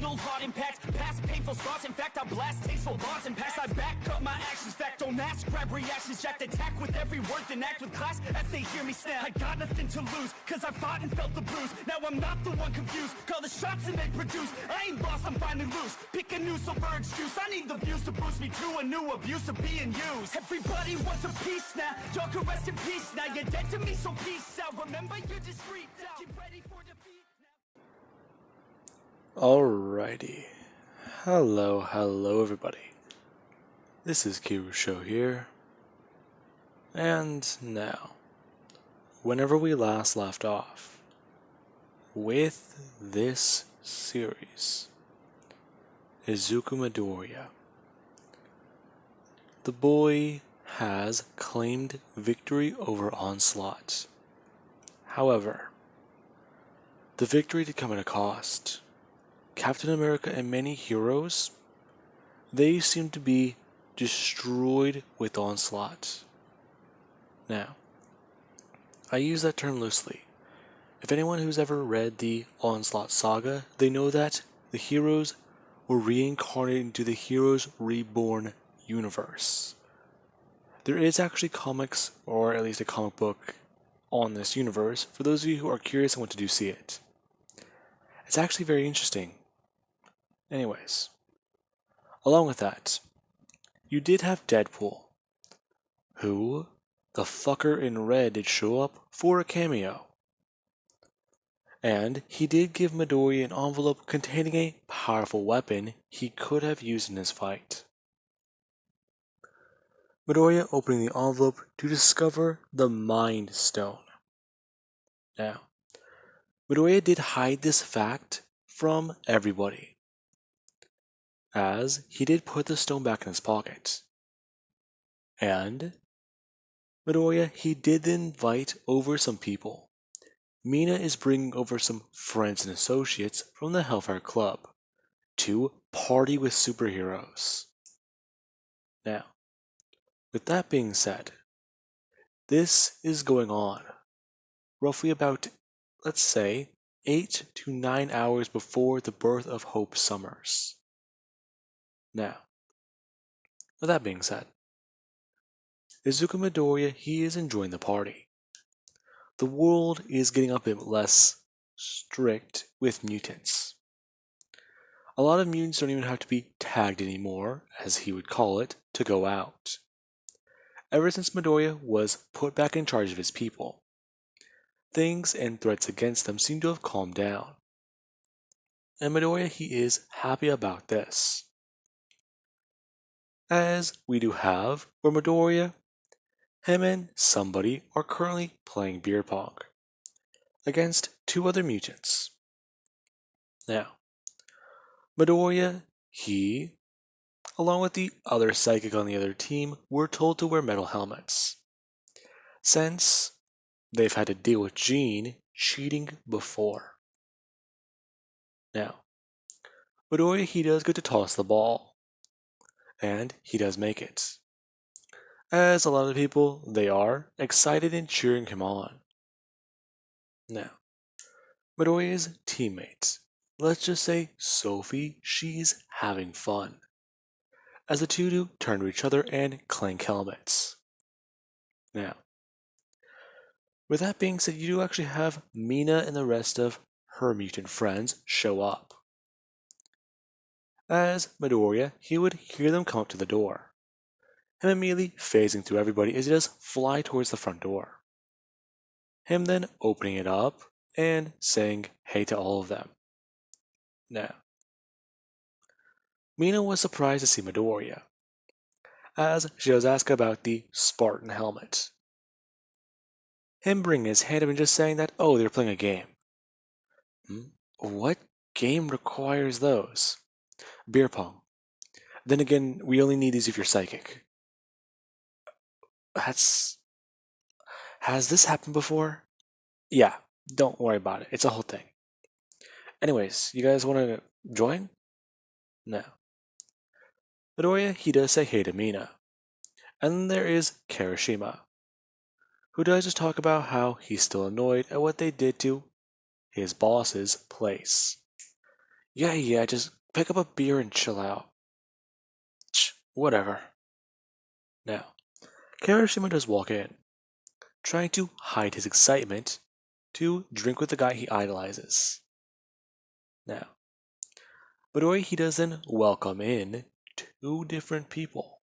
fatal heart impacts, past painful scars. In fact, I blast tasteful bars and pass. I back up my actions, fact don't ask, grab reactions, jacked attack with every word, then act with class as they hear me snap. I got nothing to lose, cause I fought and felt the bruise. Now I'm not the one confused, call the shots and they produce. I ain't lost, I'm finally loose, pick a new silver excuse. I need the views to boost me to a new abuse of being used. Everybody wants a piece now, y'all can rest in peace now. You're dead to me, so peace out. Remember, you're discreet now. Get ready for defeat now. Alrighty. Hello everybody. This is Kirusho here. And now, whenever we last left off, with this series, Izuku Midoriya, the boy has claimed victory over Onslaught. However, the victory did come at a cost. Captain America and many heroes, they seem to be destroyed with Onslaught. Now, I use that term loosely. If anyone who's ever read the Onslaught saga, they know that the heroes were reincarnated into the Heroes Reborn universe. There is actually comics, or at least a comic book, on this universe, for those of you who are curious and want to do see it. It's actually very interesting. Anyways, along with that, you did have Deadpool, who, the fucker in red, did show up for a cameo. And he did give Midoriya an envelope containing a powerful weapon he could have used in his fight. Midoriya opening the envelope to discover the Mind Stone. Now, Midoriya did hide this fact from everybody, as he did put the stone back in his pocket. And Midoriya, he did invite over some people. Mina is bringing over some friends and associates from the Hellfire Club to party with superheroes. Now, with that being said, this is going on roughly about, let's say, 8 to 9 hours before the birth of Hope Summers. Now, with that being said, Izuku Midoriya, he is enjoying the party. The world is getting a bit less strict with mutants. A lot of mutants don't even have to be tagged anymore, as he would call it, to go out. Ever since Midoriya was put back in charge of his people, things and threats against them seem to have calmed down. And Midoriya, he is happy about this. As we do have, where Midoriya, him and somebody are currently playing beer pong against 2 other mutants. Now, Midoriya, he, along with the other psychic on the other team, were told to wear metal helmets, since they've had to deal with Jean cheating before. Now, Midoriya, he does get to toss the ball, and he does make it. As a lot of people, they are excited and cheering him on. Now, Midoriya's teammate, let's just say Sophie, she's having fun, as the two do turn to each other and clank helmets. Now, with that being said, you do actually have Mina and the rest of her mutant friends show up. As Midoriya, he would hear them come up to the door, him immediately phasing through everybody as he does fly towards the front door. Him then opening it up and saying hey to all of them. Now, Mina was surprised to see Midoriya, as she does ask about the Spartan helmet. Him bringing his hand up and just saying that, oh, they're playing a game. What game requires those? Beer pong. Then again, we only need these if you're psychic. Has this happened before? Yeah, don't worry about it. It's a whole thing. Anyways, you guys want to join? No. Midoriya, he does say hey to Mina. And then there is Kirishima, who does just talk about how he's still annoyed at what they did to his boss's place. Yeah, just pick up a beer and chill out. Whatever. Now, Kirishima does walk in, trying to hide his excitement to drink with the guy he idolizes. Now, Midori he does then welcome in two different people.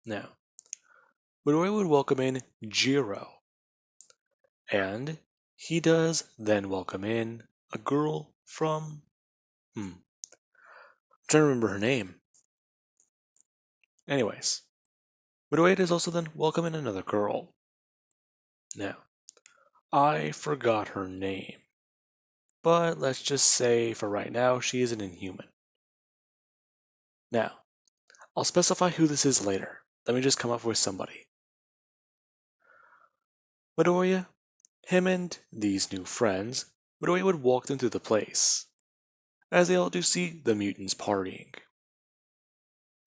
Now, Midori would welcome in Jiro, and he does then welcome in a girl from. I'm trying to remember her name. Anyways, Midori does also then welcome in another girl. Now, I forgot her name, but let's just say for right now she is an inhuman. Now, I'll specify who this is later. Let me just come up with somebody. Midoriya, him and these new friends, Midoriya would walk them through the place, as they all do see the mutants partying.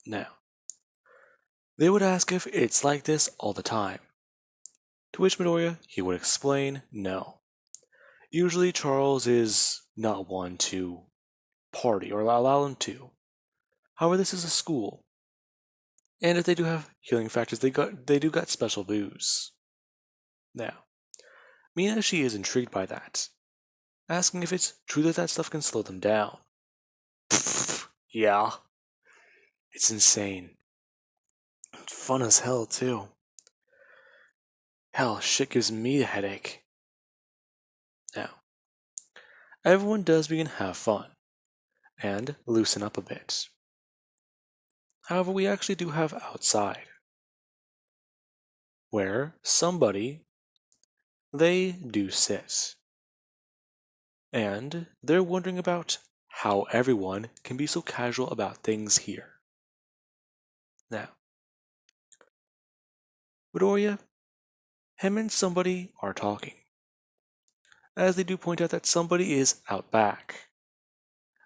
Now, they would ask if it's like this all the time. To which Midoriya, he would explain no. Usually Charles is not one to party or allow them to. However, this is a school, and if they do have healing factors, they do got special booze. Now, Mina she is intrigued by that, asking if it's true that that stuff can slow them down. Yeah, it's insane. Fun as hell too. Hell, shit gives me a headache. Now, everyone does begin to have fun and loosen up a bit. However, we actually do have outside, where somebody they do sit. And they're wondering about how everyone can be so casual about things here. Now, Midoriya, him and somebody are talking, as they do point out that somebody is out back.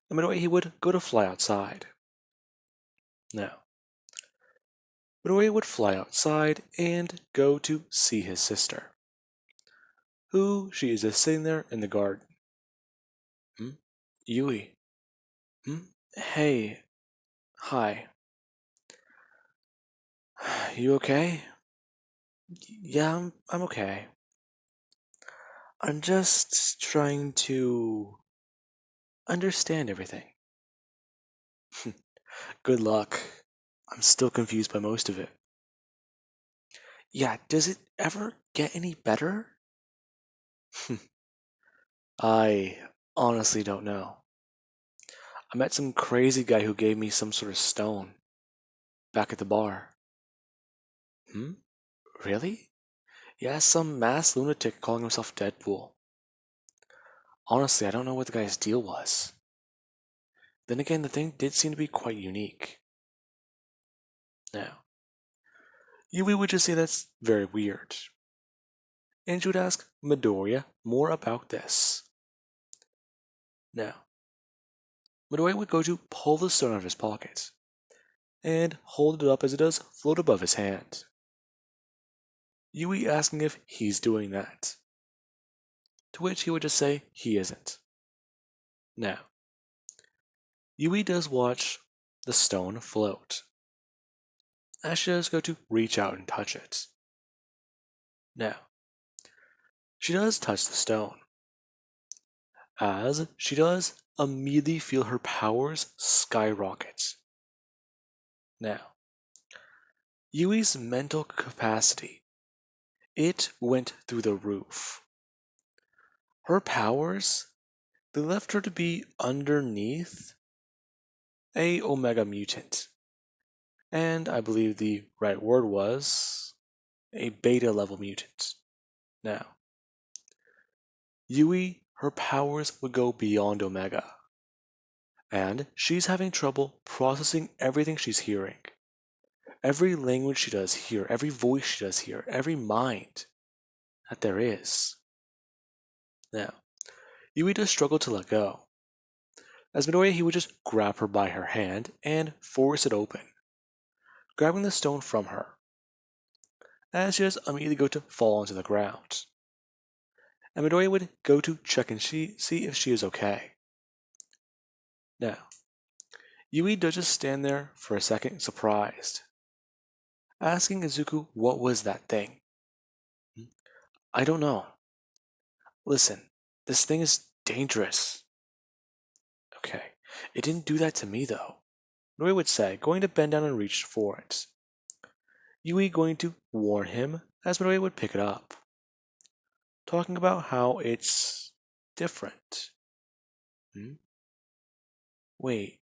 And Midoriya, he would go to fly outside. Now, Midoriya would fly outside and go to see his sister, who she is just sitting there in the garden. Yui. Hey. Hi. You okay? Yeah, I'm okay. I'm just trying to understand everything. Good luck. I'm still confused by most of it. Yeah, does it ever get any better? I honestly don't know. I met some crazy guy who gave me some sort of stone back at the bar. Hmm? Really? Yeah, some mass lunatic calling himself Deadpool. Honestly, I don't know what the guy's deal was. Then again, the thing did seem to be quite unique. Now, Yui would just say that's very weird. And she would ask Midoriya more about this. Now, Midoriya would go to pull the stone out of his pocket and hold it up as it does float above his hand. Yui asking if he's doing that. To which he would just say he isn't. Now, Yui does watch the stone float, as she does go to reach out and touch it. Now, she does touch the stone, as she does immediately feel her powers skyrocket. Now, Yui's mental capacity, it went through the roof. Her powers, they left her to be underneath a Omega mutant. And I believe the right word was a beta level mutant. Now, Yui, her powers would go beyond Omega. And she's having trouble processing everything she's hearing. Every language she does hear, every voice she does hear, every mind that there is. Now, Yui does struggle to let go. As Midoriya, he would just grab her by her hand and force it open, grabbing the stone from her, as she does immediately go to fall onto the ground. And Midoriya would go to check and see if she is okay. Now, Yui does just stand there for a second, surprised, asking Izuku what was that thing. I don't know. Listen, this thing is dangerous. Okay, it didn't do that to me though. Noroi would say, going to bend down and reach for it. Yui going to warn him as Noroi would pick it up, talking about how it's different. Hmm? Wait,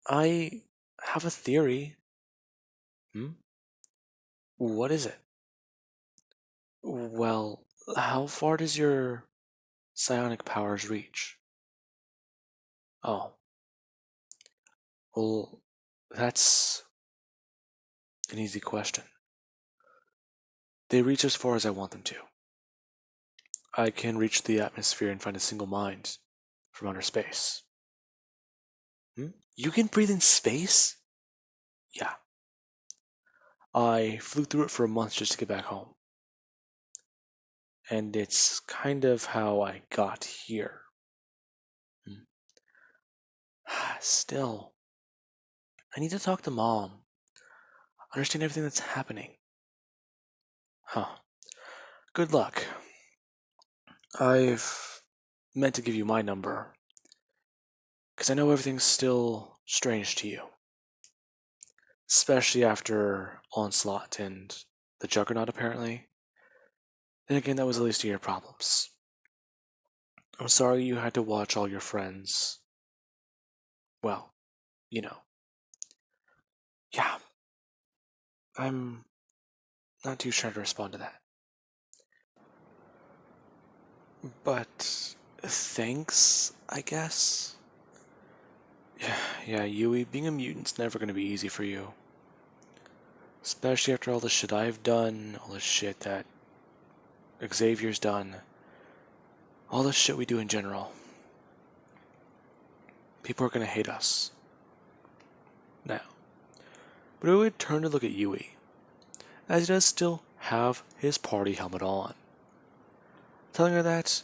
I have a theory. Hmm? What is it? Well, how far does your psionic powers reach? Oh, well, that's an easy question. They reach as far as I want them to. I can reach the atmosphere and find a single mind from outer space. You can breathe in space? Yeah. I flew through it for a month just to get back home. And it's kind of how I got here. Still, I need to talk to Mom. Understand everything that's happening. Huh. Good luck. I've meant to give you my number. Because I know everything's still strange to you. Especially after Onslaught and the Juggernaut, apparently. Then again, that was the least of your problems. I'm sorry you had to watch all your friends. Well, you know. Yeah, I'm not too sure how to respond to that. But thanks, I guess. Yeah, Yui, being a mutant's never gonna be easy for you. Especially after all the shit I've done, all the shit that Xavier's done, all the shit we do in general. People are gonna hate us. Now. But I would turn to look at Yui, as he does still have his party helmet on. Telling her that,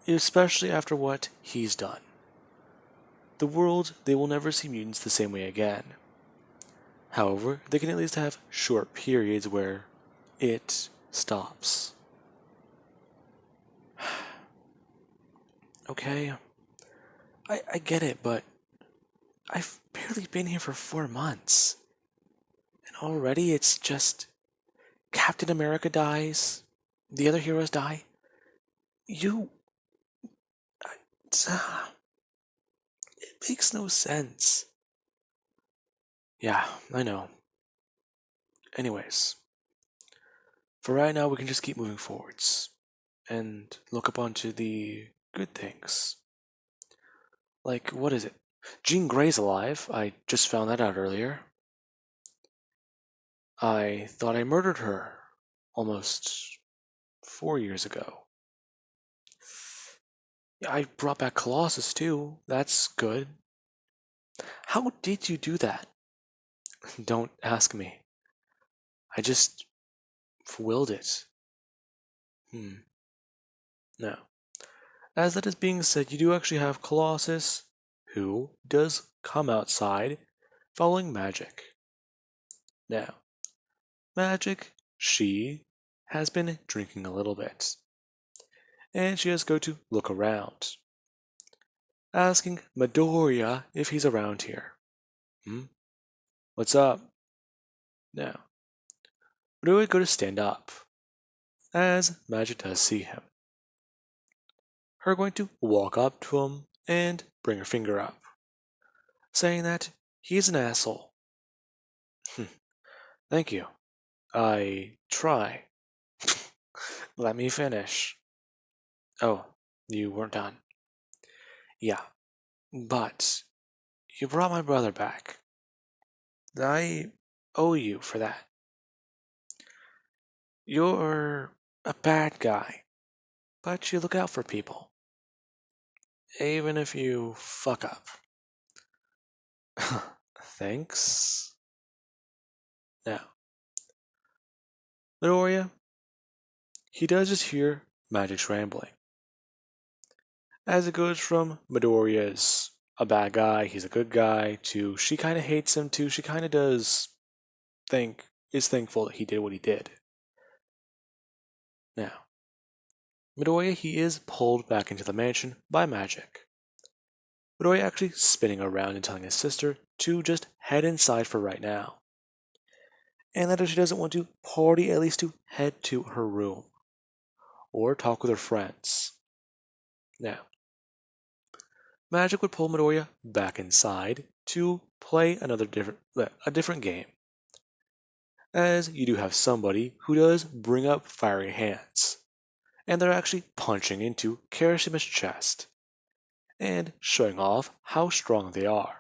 especially after what he's done, the world, they will never see mutants the same way again. However, they can at least have short periods where it stops. Okay, I get it, but I've barely been here for 4 months. And already it's just Captain America dies, the other heroes die. You. It makes no sense. Yeah, I know. Anyways, for right now, we can just keep moving forwards and look up onto the good things. Like, what is it? Jean Grey's alive. I just found that out earlier. I thought I murdered her almost 4 years ago. Yeah, I brought back Colossus too. That's good. How did you do that? Don't ask me. I just willed it. No. As that is being said, you do actually have Colossus, who does come outside following Magic. Now, Magic, she has been drinking a little bit, and she has go to look around, asking Midoriya if he's around here. What's up? Now, Midoriya would go to stand up, as Magic does see him. Her going to walk up to him and bring her finger up, saying that he's an asshole. Thank you. I try. Let me finish. Oh, you weren't done. Yeah, but you brought my brother back. I owe you for that. You're a bad guy, but you look out for people. Even if you fuck up. Thanks. Now, Midoriya, he does just hear Magic's rambling. As it goes from Midoriya's a bad guy, he's a good guy, to she kind of hates him, to she kind of is thankful that he did what he did. Now, Midoriya, he is pulled back into the mansion by magic. Midoriya actually spinning around and telling his sister to just head inside for right now. And that if she doesn't want to party, at least to head to her room. Or talk with her friends. Now, magic would pull Midoriya back inside to play a different game. As you do have somebody who does bring up fiery hands. And they're actually punching into Kirishima's chest. And showing off how strong they are.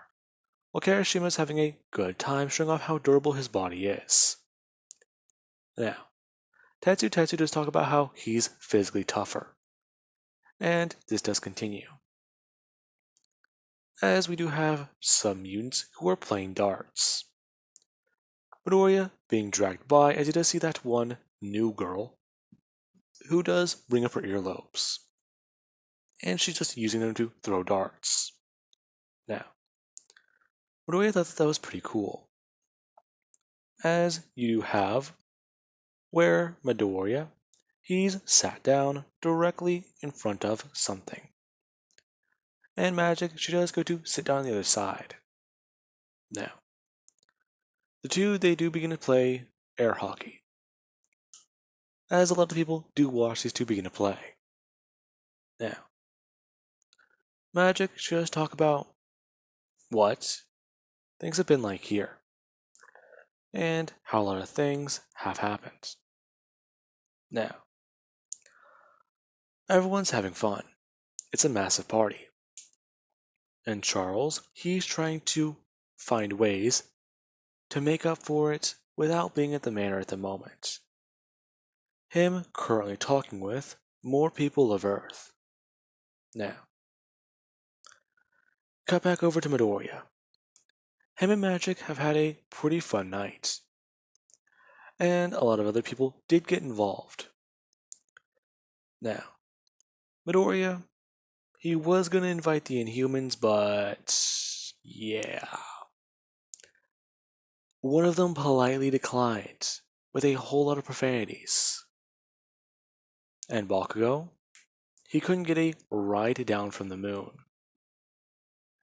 While Kirishima's having a good time showing off how durable his body is. Now, Tetsu does talk about how he's physically tougher. And this does continue. As we do have some mutants who are playing darts. Midoriya being dragged by as he does see that one new girl who does bring up her earlobes. And she's just using them to throw darts. Now, Midoriya thought that was pretty cool. As you do have where Midoriya, he's sat down directly in front of something. And Magic, she does go to sit down on the other side. Now, the two, they do begin to play air hockey. As a lot of people do watch these two begin to play. Now, Magic, she does talk about what things have been like here. And how a lot of things have happened. Now, everyone's having fun. It's a massive party. And Charles, he's trying to find ways to make up for it without being at the manor at the moment. Him currently talking with more people of Earth. Now, cut back over to Midoriya. Him and Magic have had a pretty fun night. And a lot of other people did get involved. Now, Midoriya, he was going to invite the Inhumans, but yeah. One of them politely declined, with a whole lot of profanities. And Bakugo, he couldn't get a ride down from the moon.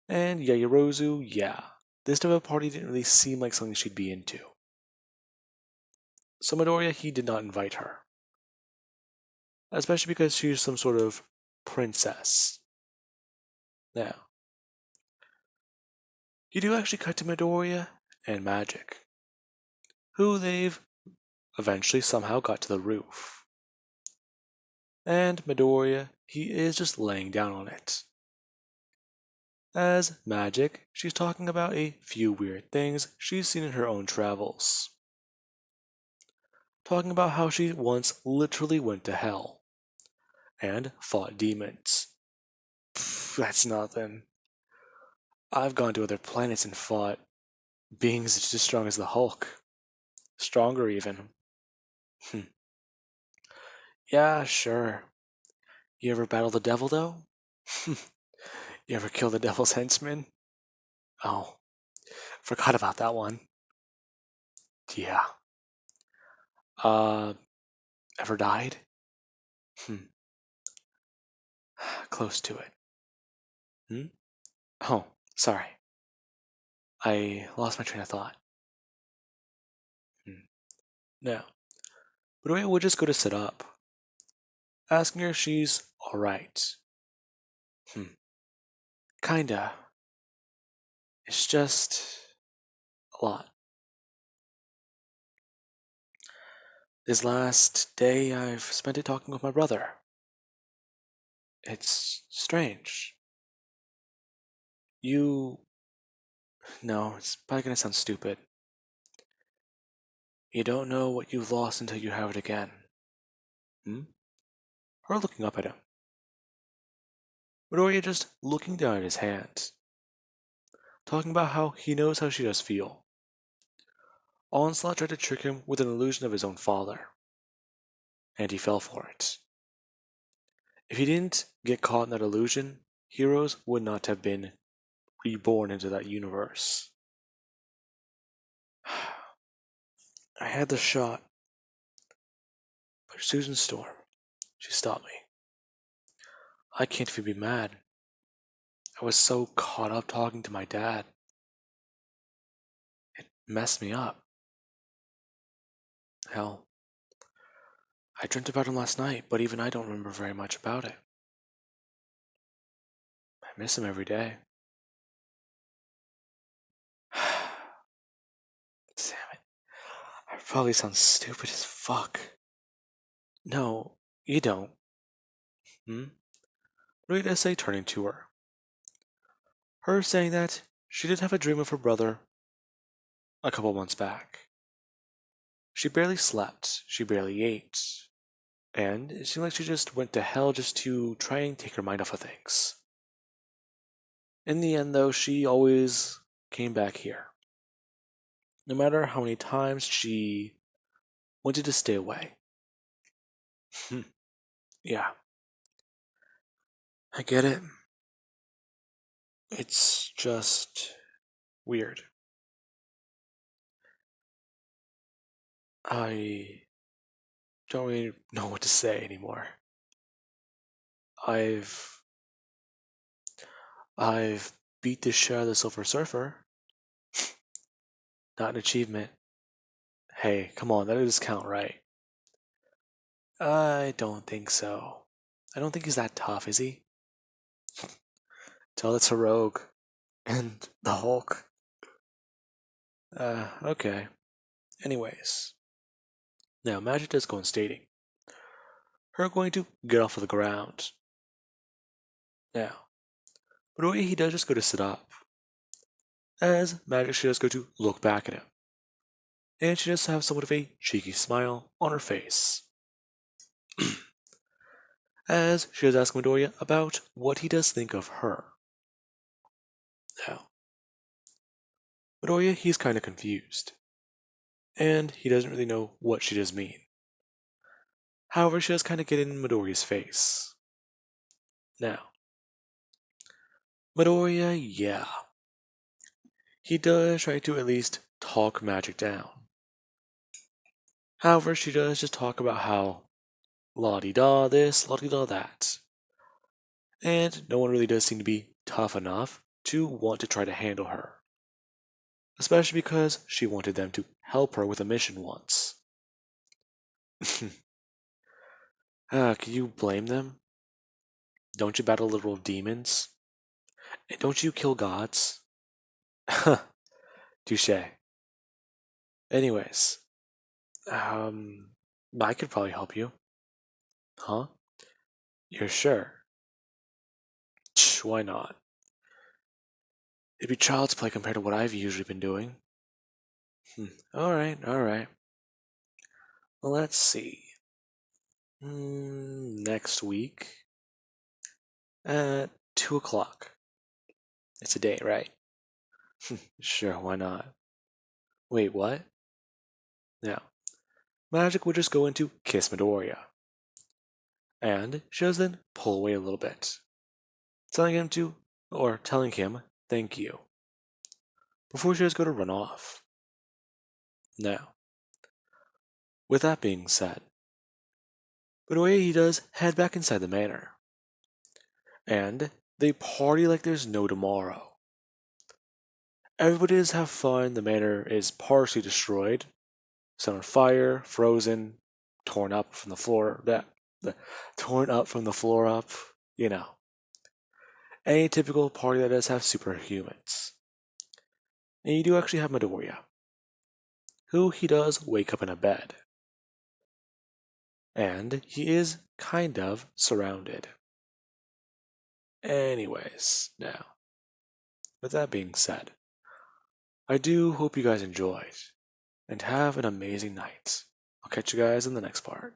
And Yaoyorozu, yeah, this type of party didn't really seem like something she'd be into. So Midoriya, he did not invite her. Especially because she's some sort of princess. Now, you do actually cut to Midoriya and Magic, who they've eventually somehow got to the roof. And Midoriya, he is just laying down on it. As Magic, she's talking about a few weird things she's seen in her own travels. Talking about how she once literally went to hell and fought demons. Pfft, that's nothing. I've gone to other planets and fought beings just as strong as the Hulk. Stronger even. Yeah, sure. You ever battle the devil though? You ever kill the devil's henchman? Oh, forgot about that one. Yeah. Uh, ever died? Close to it. Oh, sorry. I lost my train of thought. Now, Midoriya would just go to sit up, asking her if she's alright. Kinda. It's just a lot. This last day I've spent it talking with my brother. It's strange. You. No, it's probably gonna sound stupid. You don't know what you've lost until you have it again. Her looking up at him. Midoriya just looking down at his hands. Talking about how he knows how she does feel. Onslaught tried to trick him with an illusion of his own father. And he fell for it. If he didn't get caught in that illusion, heroes would not have been reborn into that universe. I had the shot, but Susan Storm, she stopped me. I can't even be mad. I was so caught up talking to my dad. It messed me up. Hell, I dreamt about him last night, but even I don't remember very much about it. I miss him every day. Damn it. I probably sound stupid as fuck. No, you don't. Hmm? Read essay turning to her. Her saying that she did have a dream of her brother a couple months back. She barely slept, she barely ate, and it seemed like she just went to hell just to try and take her mind off of things. In the end, though, she always came back here. No matter how many times she wanted to stay away. Yeah, I get it. It's just weird. I don't really know what to say anymore. I've I've beat the shit out of the Silver Surfer. Not an achievement. Hey, come on, that does count, right? I don't think so. I don't think he's that tough, is he? Tell it's a rogue. And the Hulk. Okay. Anyways. Now, Magic does go on stating. Her going to get off of the ground. Now, but he does just go to sit up. As Magic, she does go to look back at him. And she does have somewhat of a cheeky smile on her face. As she does ask Midoriya about what he does think of her. Now, Midoriya, he's kind of confused. And he doesn't really know what she does mean. However, she does kind of get in Midoriya's face. Now, Midoriya, yeah. He does try to at least talk Magic down. However, she does just talk about how la-di-da this, la-di-da that. And no one really does seem to be tough enough to want to try to handle her. Especially because she wanted them to help her with a mission once. Can you blame them? Don't you battle literal demons? And don't you kill gods? Touche. Anyways, I could probably help you. Huh? You're sure? Why not? It'd be child's play compared to what I've usually been doing. Alright, alright. Well, let's see. Next week at 2 o'clock. It's a date, right? Sure, why not? Wait, what? Now, Magic would just go into Kiss Midoriya. And she does then pull away a little bit, telling him thank you, before she does go to run off. Now, with that being said, Midoriya, he does head back inside the manor. And they party like there's no tomorrow. Everybody does have fun. The manor is partially destroyed, set on fire, frozen, torn up from the floor. Torn up from the floor up. You know, any typical party that does have superhumans. And you do actually have Midoriya, who he does wake up in a bed. And he is kind of surrounded. Anyways, now, with that being said, I do hope you guys enjoyed, and have an amazing night. I'll catch you guys in the next part.